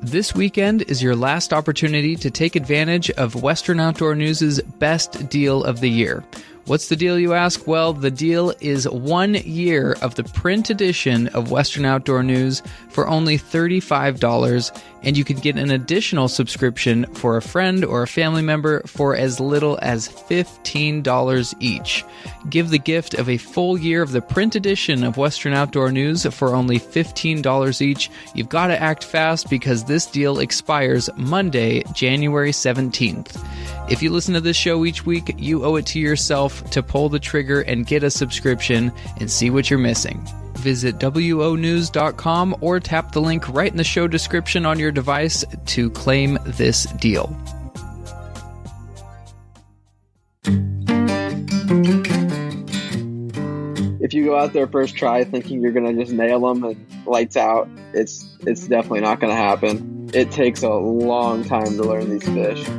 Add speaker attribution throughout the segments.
Speaker 1: This weekend is your last opportunity to take advantage of Western Outdoor News' best deal of the year. What's the deal, you ask? Well, the deal is 1 year of the print edition of Western Outdoor News for only $35, and you can get an additional subscription for a friend or a family member for as little as $15 each. Give the gift of a full year of the print edition of Western Outdoor News for only $15 each. You've got to act fast because this deal expires Monday, January 17th. If you listen to this show each week, you owe it to yourself to pull the trigger and get a subscription and see what you're missing. Visit wonews.com or tap the link right in the show description on your device to claim this deal.
Speaker 2: If you go out there first try thinking you're going to just nail them and lights out, it's definitely not going to happen. It takes a long time to learn these fish.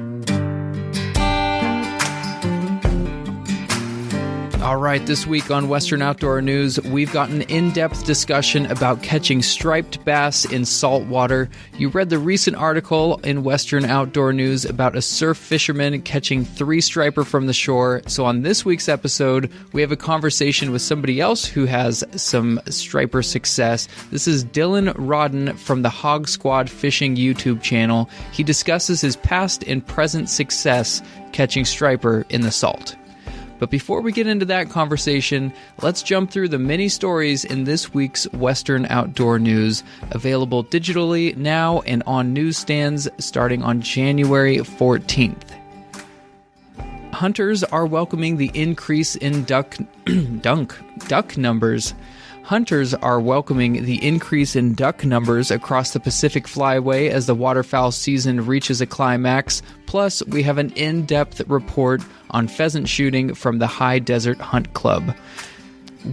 Speaker 1: All right, this week on Western Outdoor News, we've got an in-depth discussion about catching striped bass in saltwater. You read the recent article in Western Outdoor News about a surf fisherman catching 3 striper from the shore. So on this week's episode, we have a conversation with somebody else who has some striper success. This is Dylan Rodden from the Hog Squad fishing YouTube channel. He discusses his past and present success catching striper in the salt. But before we get into that conversation, let's jump through the many stories in this week's Western Outdoor News, available digitally now and on newsstands starting on January 14th. Hunters are welcoming the increase in duck numbers. Hunters are welcoming the increase in duck numbers across the Pacific Flyway as the waterfowl season reaches a climax. Plus, we have an in-depth report on pheasant shooting from the High Desert Hunt Club.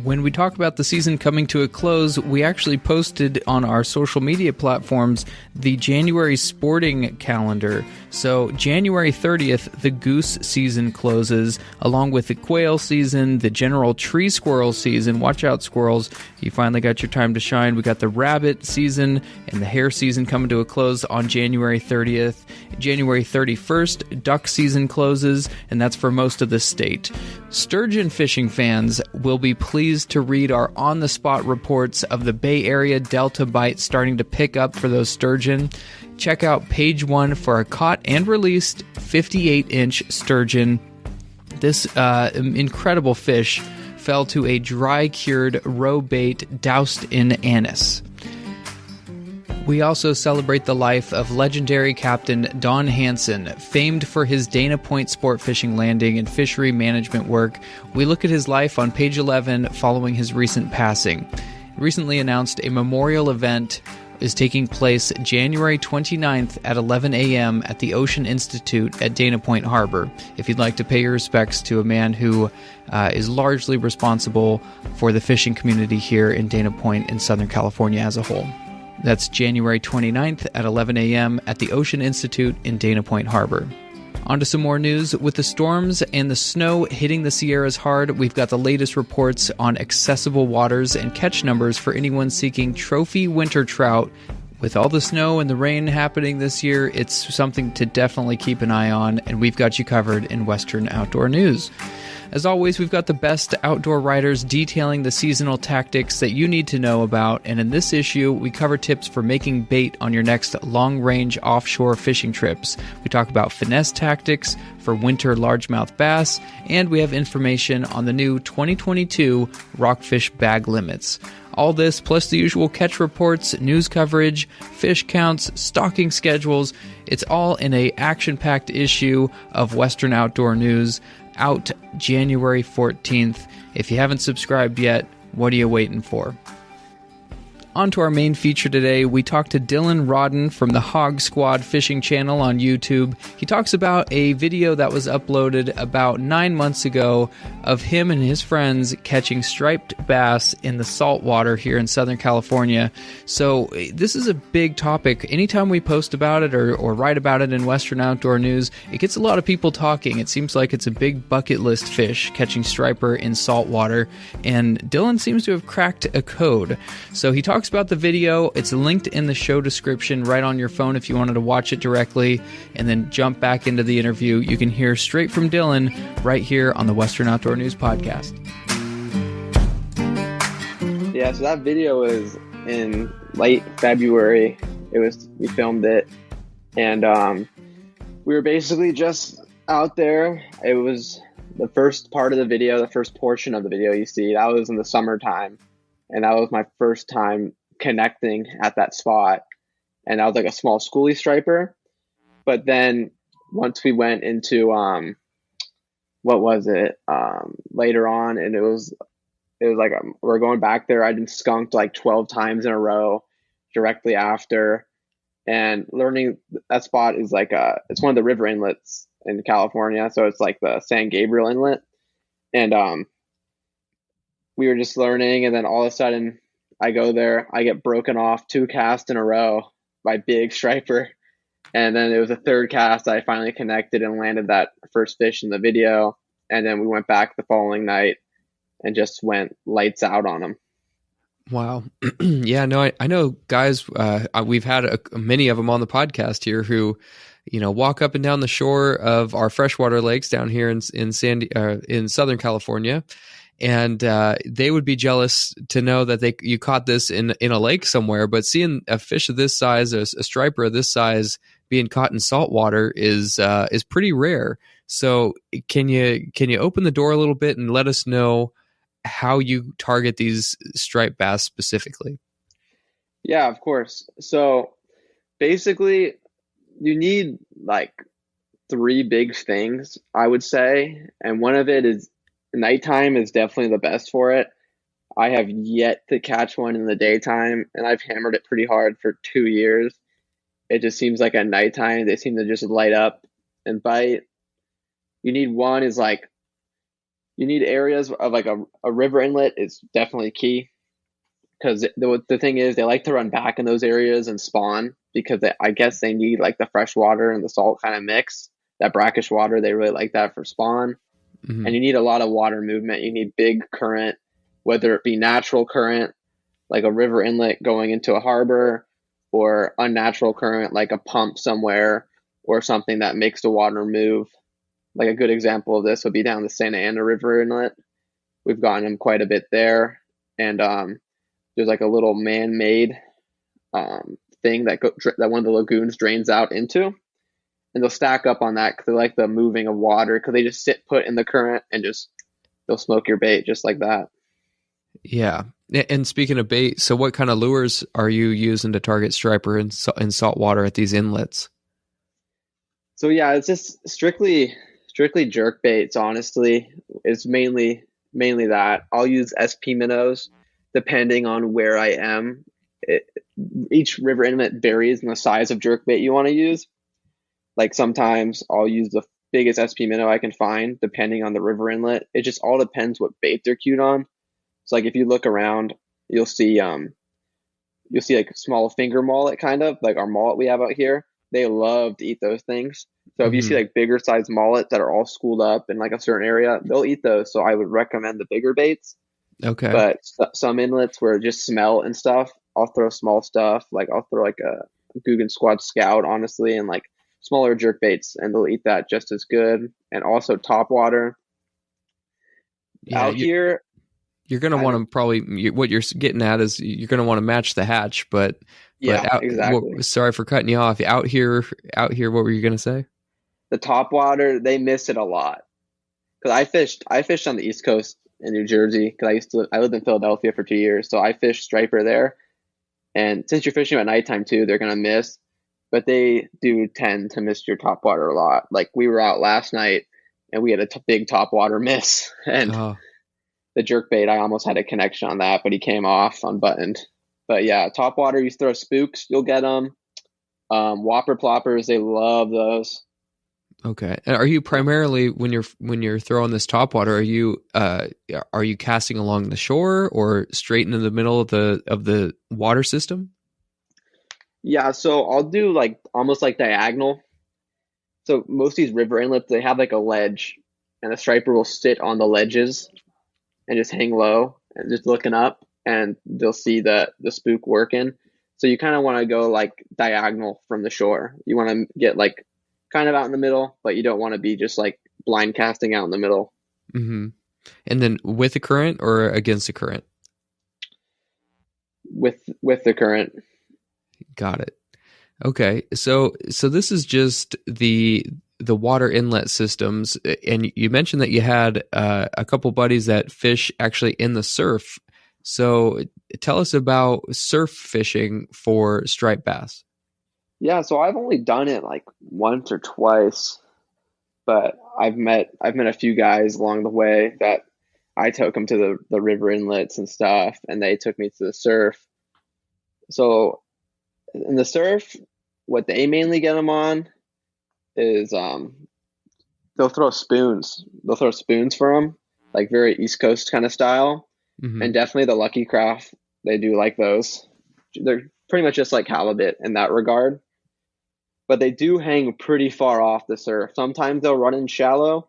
Speaker 1: When we talk about the season coming to a close, we actually posted on our social media platforms the January sporting calendar. So January 30th, the goose season closes, along with the quail season, the general tree squirrel season. Watch out, squirrels. You finally got your time to shine. We got the rabbit season and the hare season coming to a close on January 30th. January 31st, duck season closes, and that's for most of the state. Sturgeon fishing fans will be pleased to read our on-the-spot reports of the Bay Area Delta bite starting to pick up for those sturgeon. Check out page 1 for a caught and released 58-inch sturgeon. This incredible fish fell to a dry-cured roe bait doused in anise. We also celebrate the life of legendary Captain Don Hansen, famed for his Dana Point sport fishing landing and fishery management work. We look at his life on page 11 following his recent passing. Recently announced a memorial event is taking place January 29th at 11 a.m. at the Ocean Institute at Dana Point Harbor, if you'd like to pay your respects to a man who is largely responsible for the fishing community here in Dana Point and Southern California as a whole. That's January 29th at 11 a.m. at the Ocean Institute in Dana Point Harbor. On to some more news. With the storms and the snow hitting the Sierras hard, we've got the latest reports on accessible waters and catch numbers for anyone seeking trophy winter trout. With all the snow and the rain happening this year, it's something to definitely keep an eye on, and we've got you covered in Western Outdoor News. As always, we've got the best outdoor writers detailing the seasonal tactics that you need to know about, and in this issue, we cover tips for making bait on your next long-range offshore fishing trips. We talk about finesse tactics for winter largemouth bass, and we have information on the new 2022 rockfish bag limits. All this, plus the usual catch reports, news coverage, fish counts, stocking schedules, it's all in a action-packed issue of Western Outdoor News, out January 14th. If you haven't subscribed yet, what are you waiting for? On to our main feature today, we talked to Dylan Rodden from the Hog Squad fishing channel on YouTube. He talks about a video that was uploaded about 9 months ago of him and his friends catching striped bass in the saltwater here in Southern California. So this is a big topic. Anytime we post about it or write about it in Western Outdoor News, it gets a lot of people talking. It seems like it's a big bucket list fish, catching striper in saltwater, and Dylan seems to have cracked a code. So he talks talks about the video. It's linked in the show description right on your phone if you wanted to watch it directly and then jump back into the interview. You can hear straight from Dylan right here on the Western Outdoor News Podcast.
Speaker 2: Yeah, so that video was in late February. We filmed it, and we were basically just out there. It was the first part of the video, the first portion of the video you see, that was in the summertime. And that was my first time connecting at that spot. And that was like a small schoolie striper. But then once we went into, later on, and it was like, we're going back there. I'd been skunked like 12 times in a row directly after. And learning that spot is like, it's one of the river inlets in California. So it's like the San Gabriel Inlet. And, we were just learning, and then all of a sudden I go there, I get broken off 2 casts in a row by big striper. And then it was a third cast I finally connected and landed that first fish in the video. And then we went back the following night and just went lights out on them.
Speaker 1: Wow. Yeah, no, I know guys, we've had many of them on the podcast here who, walk up and down the shore of our freshwater lakes down here in Southern California. And they would be jealous to know that you caught this in a lake somewhere. But seeing a fish of this size, a striper of this size, being caught in saltwater is pretty rare. So can you open the door a little bit and let us know how you target these striped bass specifically?
Speaker 2: Yeah, of course. So basically, you need like 3 big things, I would say, and one of it is nighttime is definitely the best for it. I have yet to catch one in the daytime, and I've hammered it pretty hard for 2 years. It just seems like at nighttime, they seem to just light up and bite. You need you need areas of like a river inlet is definitely key, because the thing is they like to run back in those areas and spawn because I guess they need like the fresh water and the salt kind of mix. That brackish water, they really like that for spawn. Mm-hmm. And you need a lot of water movement. You need big current, whether it be natural current, like a river inlet going into a harbor, or unnatural current, like a pump somewhere, or something that makes the water move. Like a good example of this would be down the Santa Ana River Inlet. We've gotten them quite a bit there. And there's like a little man-made thing that one of the lagoons drains out into. And they'll stack up on that because they like the moving of water, because they just sit put in the current and they'll smoke your bait just like that.
Speaker 1: Yeah. And speaking of bait, so what kind of lures are you using to target striper in salt water at these inlets?
Speaker 2: So yeah, it's just strictly jerk baits, honestly. It's mainly that. I'll use SP minnows depending on where I am. Each river inlet varies in the size of jerk bait you want to use. Like sometimes I'll use the biggest SP minnow I can find depending on the river inlet. It just all depends what bait they're cued on. So like if you look around, you'll see like a small finger mullet, kind of like our mullet we have out here. They love to eat those things. So if you see like bigger size mullets that are all schooled up in like a certain area, they'll eat those. So I would recommend the bigger baits.
Speaker 1: Okay.
Speaker 2: But some inlets where it just smell and stuff, I'll throw small stuff. Like I'll throw like a Hog Squad Scout, honestly, and like smaller jerk baits, and they'll eat that just as good. And also top water.
Speaker 1: Yeah,
Speaker 2: out here,
Speaker 1: you're going to want to probably, what you're getting at is you're going to want to match the hatch, but exactly. Sorry for cutting you off. Out here, what were you going to say?
Speaker 2: The top water, they miss it a lot. Because I fished on the East Coast in New Jersey, because I lived in Philadelphia for 2 years, so I fished striper there. And since you're fishing at nighttime too, they're going to miss. But they do tend to miss your top water a lot. Like we were out last night and we had a big top water miss. And the jerk bait, I almost had a connection on that, but he came off unbuttoned. But yeah, top water, you throw spooks, you'll get them. Whopper ploppers, they love those.
Speaker 1: Okay. And are you primarily, when you're throwing this top water, are you casting along the shore or straight into the middle of the water system?
Speaker 2: Yeah, so I'll do like almost like diagonal. So most of these river inlets, they have like a ledge, and the striper will sit on the ledges and just hang low and just looking up. and they'll see the spook working. So you kind of want to go like diagonal from the shore. You want to get like kind of out in the middle, but you don't want to be just like blind casting out in the middle.
Speaker 1: Mm-hmm. And then with the current or against the current?
Speaker 2: With the current.
Speaker 1: Got it. Okay. So this is just the water inlet systems, and you mentioned that you had a couple buddies that fish actually in the surf. So tell us about surf fishing for striped bass.
Speaker 2: Yeah, so I've only done it like once or twice, but I've met a few guys along the way that I took them to the river inlets and stuff, and they took me to the surf. So in the surf, what they mainly get them on is they'll throw spoons. They'll throw spoons for them, like very East Coast kind of style,
Speaker 1: Mm-hmm.
Speaker 2: and definitely the Lucky Craft. They do like those. They're pretty much just like halibut in that regard, but they do hang pretty far off the surf. Sometimes they'll run in shallow,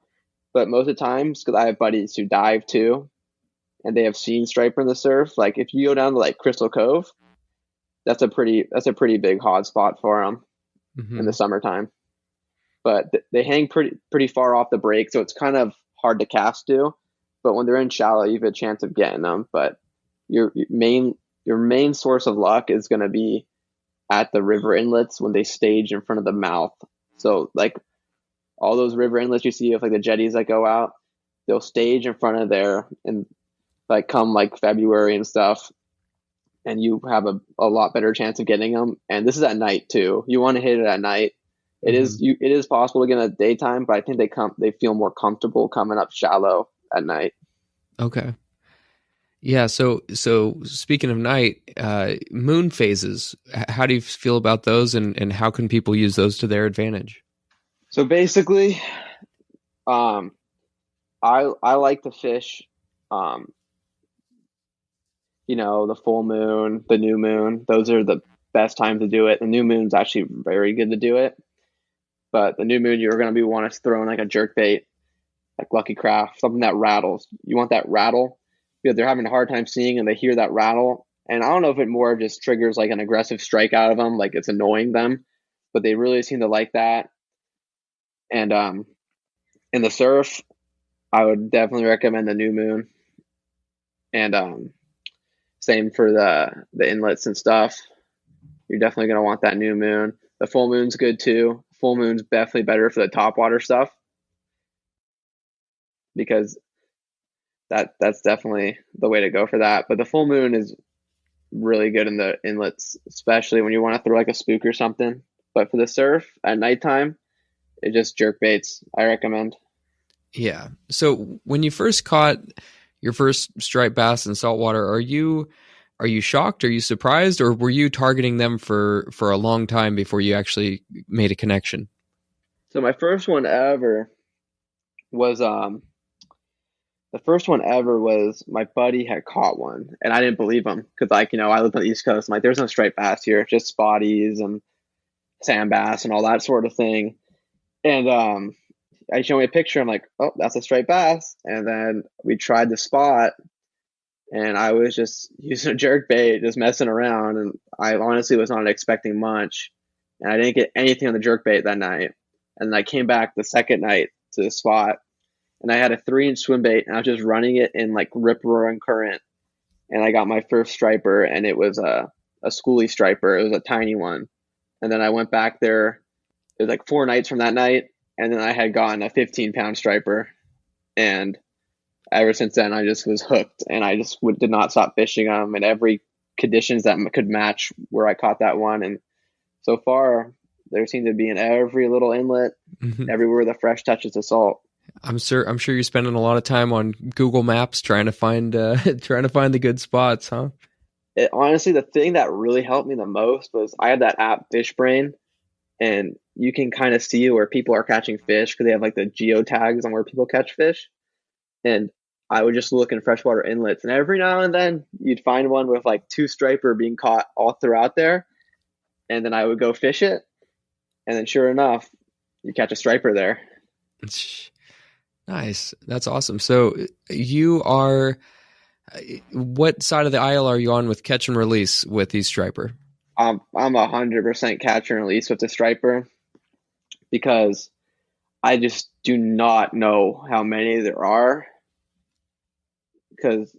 Speaker 2: but most of the times, because I have buddies who dive too, and they have seen striper in the surf. Like if you go down to like Crystal Cove, that's a pretty big hot spot for them in
Speaker 1: Mm-hmm.
Speaker 2: the summertime. But they hang pretty far off the break, so it's kind of hard to cast to. But when they're in shallow, you have a chance of getting them. But your main source of luck is going to be at the river inlets when they stage in front of the mouth. So like all those river inlets you see of like the jetties that go out, they'll stage in front of there and like come like February and stuff, and you have a lot better chance of getting them. And this is at night too. You want to hit it at night.
Speaker 1: Mm-hmm.
Speaker 2: It is possible to get in the daytime, but I think they feel more comfortable coming up shallow at night.
Speaker 1: Okay. Yeah. So speaking of night, moon phases, how do you feel about those, and how can people use those to their advantage?
Speaker 2: So basically, um, I like to fish, um, the full moon, the new moon. Those are the best times to do it. The new moon's actually very good to do it, but the new moon you're going to be want to throw in like a jerk bait, like Lucky Craft, something that rattles. You want that rattle because they're having a hard time seeing and they hear that rattle. And I don't know if it more just triggers like an aggressive strike out of them, like it's annoying them, but they really seem to like that. And in the surf, I would definitely recommend the new moon. And same for the inlets and stuff. You're definitely gonna want that new moon. The full moon's good too. Full moon's definitely better for the top water stuff because that's definitely the way to go for that. But the full moon is really good in the inlets, especially when you want to throw like a spook or something. But for the surf at nighttime, it just jerk baits. I recommend.
Speaker 1: Yeah. So when you first caught your first striped bass in saltwater, are you shocked? Are you surprised, or were you targeting them for a long time before you actually made a connection?
Speaker 2: So my first one ever was the first one ever was my buddy had caught one, and I didn't believe him because I lived on the East Coast. I'm like, there's no striped bass here, just spotties and sand bass and all that sort of thing. And I showed me a picture. I'm like, oh, that's a striped bass. And then we tried the spot, and I was just using a jerk bait, just messing around. And I honestly was not expecting much. And I didn't get anything on the jerk bait that night. And then I came back the second night to the spot, and I had a 3-inch swim bait, and I was just running it in like rip roaring current. And I got my first striper, and it was a schoolie striper. It was a tiny one. And then I went back there. It was like 4 nights from that night, and then I had gotten a 15-pound striper. And ever since then, I just was hooked, and I just did not stop fishing them in every conditions that could match where I caught that one. And so far, there seemed to be in every little inlet,
Speaker 1: Mhm.
Speaker 2: everywhere the fresh touches the salt.
Speaker 1: I'm sure you're spending a lot of time on Google Maps trying to find trying to find the good spots, huh?
Speaker 2: Honestly, the thing that really helped me the most was I had that app Fish Brain, and you can kind of see where people are catching fish because they have like the geo tags on where people catch fish. And I would just look in freshwater inlets, and every now and then you'd find one with like two striper being caught all throughout there. And then I would go fish it, and then sure enough, you catch a striper there.
Speaker 1: Nice. That's awesome. So you are
Speaker 3: What side of the aisle are you on with catch and release with these striper?
Speaker 2: I'm 100% catch and release with the striper because I just do not know how many there are. Because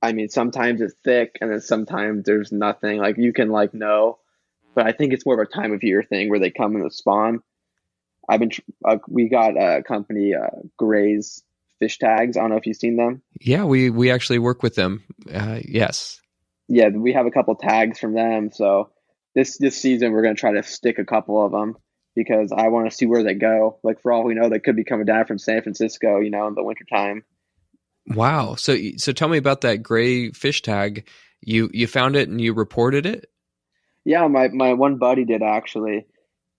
Speaker 2: I mean, sometimes it's thick, and then sometimes there's nothing. Like you can know, but I think it's more of a time of year thing where they come in the spawn. We got a company, Gray's fish tags. I don't know if you've seen them.
Speaker 3: Yeah, we actually work with them. Yes.
Speaker 2: Yeah, we have a couple tags from them. So this season we're gonna try to stick a couple of them because I want to see where they go. Like for all we know, they could be coming down from San Francisco, in the wintertime.
Speaker 3: Wow. So tell me about that gray fish tag. You found it and you reported it?
Speaker 2: Yeah, my one buddy did actually,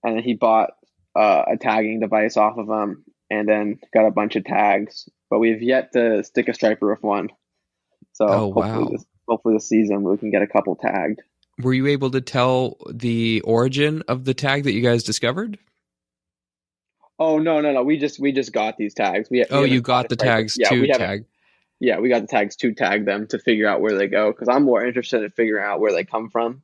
Speaker 2: and he bought a tagging device off of them, and then got a bunch of tags. But we've yet to stick a striper with one. So
Speaker 3: Oh, wow.
Speaker 2: hopefully this season we can get a couple tagged.
Speaker 3: Were you able to tell the origin of the tag that you guys discovered?
Speaker 2: Oh no, we just got these tags. We
Speaker 3: Oh, you
Speaker 2: haven't caught
Speaker 3: got
Speaker 2: a
Speaker 3: the
Speaker 2: striper.
Speaker 3: tags
Speaker 2: Yeah,
Speaker 3: to
Speaker 2: we haven't.
Speaker 3: tag.
Speaker 2: Yeah, we got the tags to tag them to figure out where they go because I'm more interested in figuring out where they come from.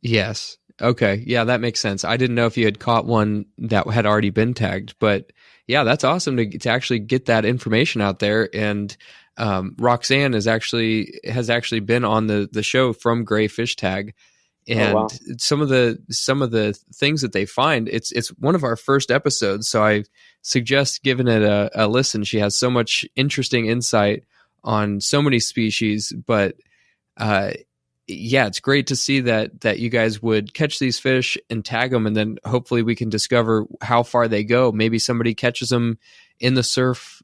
Speaker 3: Yes. Okay. Yeah, that makes sense. I didn't know if you had caught one that had already been tagged, but yeah, that's awesome to actually get that information out there. And Roxanne has actually been on the show from Gray Fish Tag,
Speaker 2: Oh
Speaker 3: and
Speaker 2: wow.
Speaker 3: some of the things that they find. It's one of our first episodes, so I suggest giving it a listen. She has so much interesting insight on so many species, but yeah, it's great to see that you guys would catch these fish and tag them, and then hopefully we can discover how far they go. Maybe somebody catches them in the surf,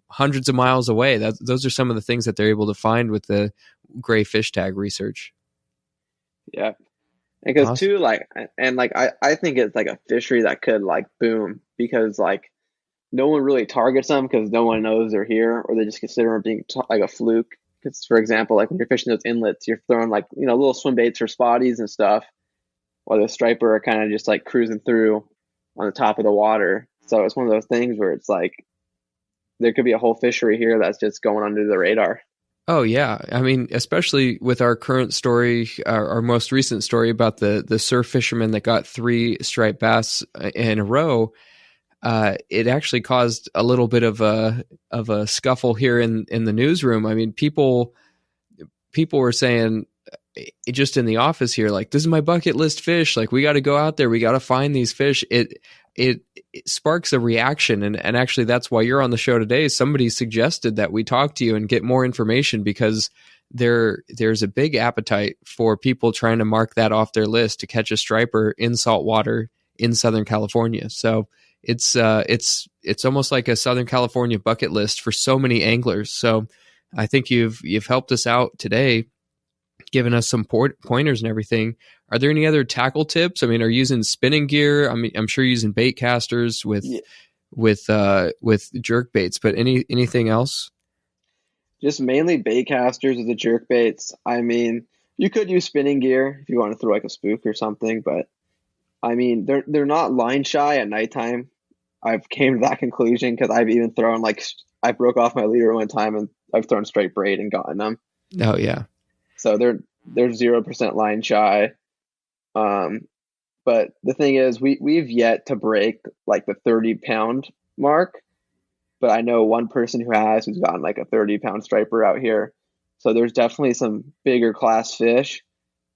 Speaker 3: hundreds of miles away. Those are some of the things that they're able to find with the gray fish tag research.
Speaker 2: Yeah. Because
Speaker 3: Awesome.
Speaker 2: too, I think it's like a fishery that could boom because no one really targets them because no one knows they're here, or they just consider them being like a fluke. Because for example, like when you're fishing those inlets, you're throwing little swim baits for spotties and stuff, while the striper are kind of just cruising through on the top of the water. So it's one of those things where it's there could be a whole fishery here that's just going under the radar.
Speaker 3: Oh yeah, I mean, especially with our current story, our most recent story about the surf fisherman that got 3 striped bass in a row. It actually caused a little bit of a scuffle here in the newsroom. I mean, people were saying just in the office here, like, this is my bucket list fish. Like, we got to go out there. We got to find these fish. It sparks a reaction. And actually that's why you're on the show today. Somebody suggested that we talk to you and get more information because there's a big appetite for people trying to mark that off their list to catch a striper in saltwater in Southern California. So it's almost like a Southern California bucket list for so many anglers. So I think you've helped us out today, giving us some pointers and everything. Are there any other tackle tips? I mean, are you using spinning gear? I mean, I'm sure you're using bait casters with
Speaker 2: Yeah.
Speaker 3: with jerk baits, but anything else?
Speaker 2: Just mainly bait casters with the jerk baits. I mean, you could use spinning gear if you want to throw a spook or something, but I mean, they're not line shy at nighttime. I've came to that conclusion because I've even thrown I broke off my leader one time and I've thrown straight braid and gotten them.
Speaker 3: Oh yeah.
Speaker 2: So they're 0% line shy. But the thing is, we've yet to break the 30-pound mark. But I know one person who's gotten a 30-pound striper out here. So there's definitely some bigger class fish,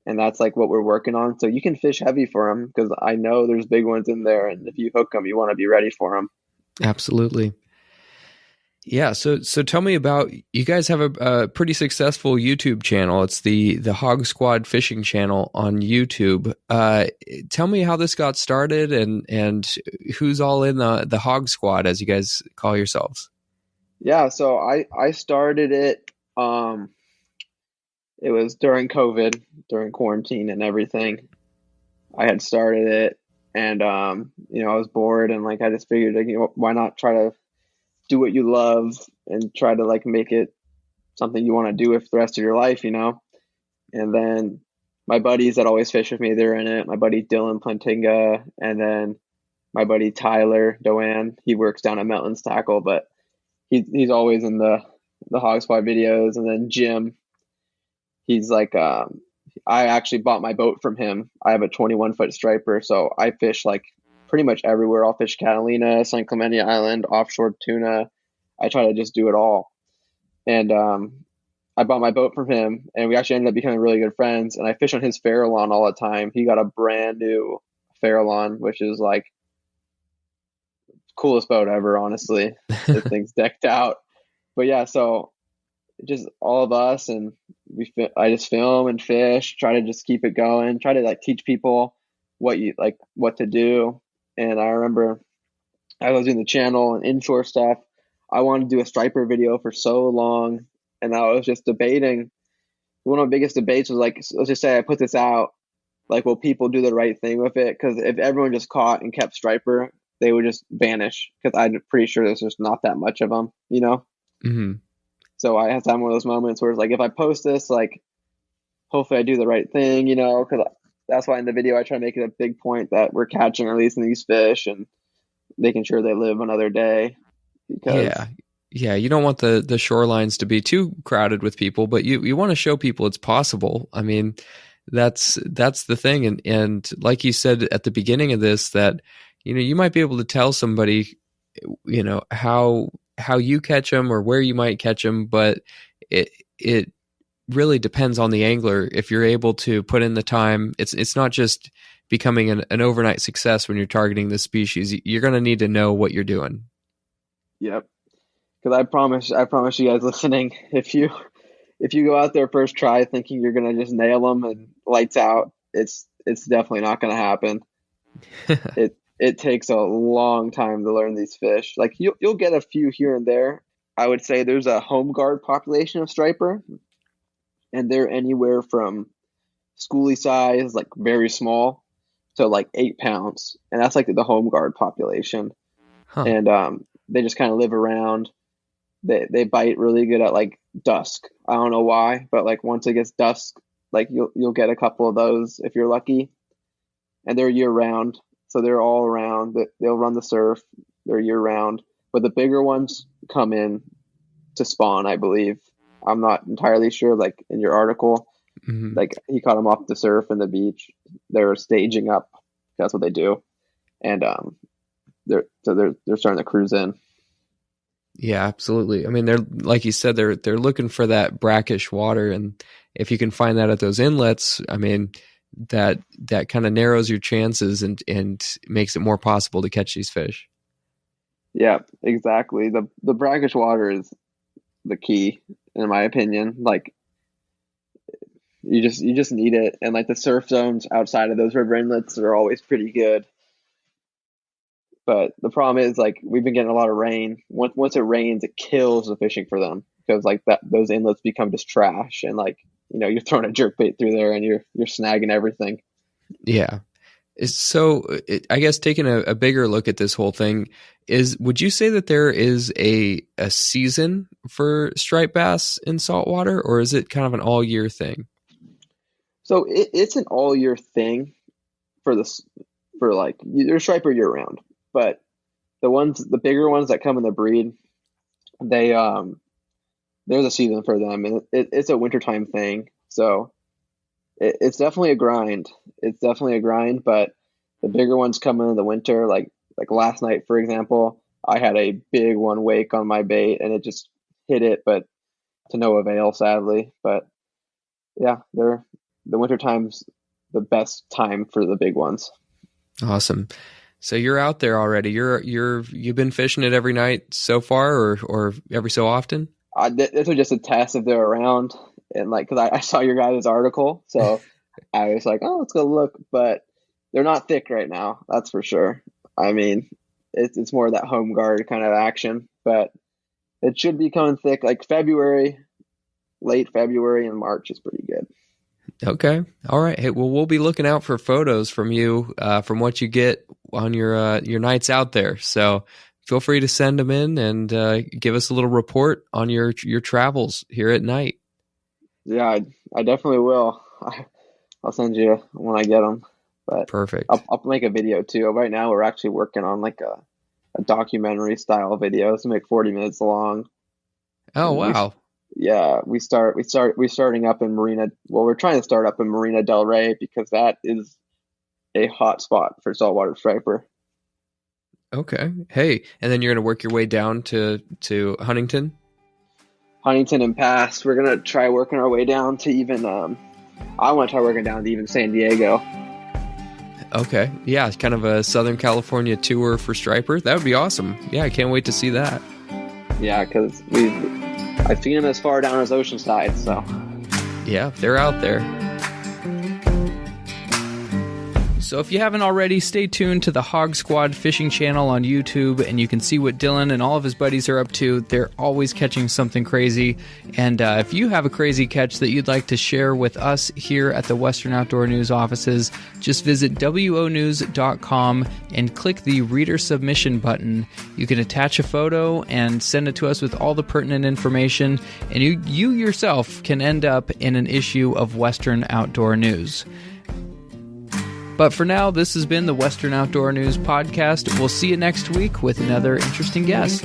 Speaker 2: and that's what we're working on. So you can fish heavy for them because I know there's big ones in there, and if you hook them, you want to be ready for them.
Speaker 3: Absolutely. Yeah, so tell me about, you guys have a pretty successful YouTube channel. It's the Hog Squad fishing channel on YouTube. Tell me how this got started and who's all in the Hog Squad, as you guys call yourselves.
Speaker 2: Yeah, so I started it. It was during COVID, during quarantine and everything. I had started it, and I was bored, and I just figured, why not try to do what you love and try to make it something you want to do with the rest of your life, And then my buddies that always fish with me, they're in it. My buddy Dylan Plantinga, and then my buddy Tyler Doan. He works down at Melton's Tackle, but he's always in the the Hog Squad videos. And then Jim, he's like, I actually bought my boat from him. I have a 21-foot striper, so I fish like pretty much everywhere. I'll fish Catalina, San Clemente Island, offshore tuna. I try to just do it all. And I bought my boat from him, and we actually ended up becoming really good friends. And I fish on his Farallon all the time. He got a brand new Farallon, which is like coolest boat ever, honestly. This thing's decked out. But yeah, so just all of us, and I just film and fish, try to just keep it going, try to like teach people what to do. And I remember I was doing the channel and inshore stuff. I wanted to do a striper video for so long, and I was just debating. One of my biggest debates was like, let's just say I put this out, like, will people do the right thing with it? Because if everyone just caught and kept striper, they would just vanish. Because I'm pretty sure there's just not that much of them, you know.
Speaker 3: Mm-hmm.
Speaker 2: So I have to have one of those moments where it's like, if I post this, like, hopefully I do the right thing, you know, because that's why in the video I try to make it a big point that we're catching or releasing these fish and making sure they live another day. Because
Speaker 3: yeah, you don't want the shorelines to be too crowded with people, but you want to show people it's possible. I mean, that's the thing, and like you said at the beginning of this, that you might be able to tell somebody how you catch them or where you might catch them, but it really depends on the angler. If you're able to put in the time, it's not just becoming an overnight success when you're targeting this species. You're going to need to know what you're doing.
Speaker 2: Yep. Because I promise you guys listening, if you go out there first try thinking you're gonna just nail them and lights out, it's definitely not gonna happen. It takes a long time to learn these fish. Like you'll get a few here and there. I would say there's a home guard population of striper, and they're anywhere from schoolie size, like very small, to like 8 pounds, and that's like the home guard population.
Speaker 3: Huh.
Speaker 2: And they just kind of live around. They bite really good at like dusk. I don't know why, but like once it gets dusk, like you'll get a couple of those if you're lucky. And they're year round, so they're all around. They'll run the surf. They're year round, but the bigger ones come in to spawn, I believe. I'm not entirely sure. Like in your article,
Speaker 3: Mm-hmm.
Speaker 2: like he caught them off the surf and the beach. They're staging up. That's what they do, and they're starting to cruise in.
Speaker 3: Yeah, absolutely. I mean, they're like you said, they're looking for that brackish water, and if you can find that at those inlets, I mean, that kind of narrows your chances and makes it more possible to catch these fish.
Speaker 2: Yeah, exactly. The brackish water is the key, in my opinion. Like you just need it, and like the surf zones outside of those river inlets are always pretty good. But the problem is, like, we've been getting a lot of rain. Once it rains, it kills the fishing for them because like those inlets become just trash, and like you're throwing a jerkbait through there and you're snagging everything.
Speaker 3: Yeah. So I guess taking a bigger look at this whole thing, would you say that there is a season for striped bass in saltwater, or is it kind of an all year thing?
Speaker 2: So it's an all year thing for like you're striper year round, but the bigger ones that come in the breed, there's a season for them, and it's a wintertime thing. So it's definitely a grind. It's definitely a grind, but the bigger ones come in the winter. Like last night, for example, I had a big one wake on my bait, and it just hit it, but to no avail, sadly. But yeah, the winter time's the best time for the big ones.
Speaker 3: Awesome. So you're out there already. You've been fishing it every night so far, or every so often?
Speaker 2: This was just a test if they're around, and like because I saw your guys' article, so I was like, oh, let's go look. But they're not thick right now, that's for sure. I mean, it's more of that home guard kind of action, but it should be coming thick. Like late February and March is pretty good.
Speaker 3: Okay. All right. Hey, well, we'll be looking out for photos from you, from what you get on your nights out there. So feel free to send them in and give us a little report on your travels here at night.
Speaker 2: Yeah, I definitely will. I'll send you when I get them. But
Speaker 3: perfect.
Speaker 2: I'll make a video too. Right now, we're actually working on like a documentary style video. It's like 40 minutes long.
Speaker 3: Oh, wow.
Speaker 2: We're starting up in Marina. Well, we're trying to start up in Marina Del Rey because that is a hot spot for saltwater striper.
Speaker 3: Okay. Hey, and then you're going to work your way down to Huntington?
Speaker 2: Huntington and Pass. We're going to try working our way down to even, I want to try working down to even San Diego.
Speaker 3: Okay. Yeah, it's kind of a Southern California tour for striper. That would be awesome. Yeah, I can't wait to see that.
Speaker 2: Yeah, because I've seen them as far down as Oceanside, so.
Speaker 3: Yeah, they're out there.
Speaker 1: So if you haven't already, stay tuned to the Hog Squad fishing channel on YouTube, and you can see what Dylan and all of his buddies are up to. They're always catching something crazy. And if you have a crazy catch that you'd like to share with us here at the Western Outdoor News offices, just visit wonews.com and click the reader submission button. You can attach a photo and send it to us with all the pertinent information, and you yourself can end up in an issue of Western Outdoor News. But for now, this has been the Western Outdoor News Podcast. We'll see you next week with another interesting guest.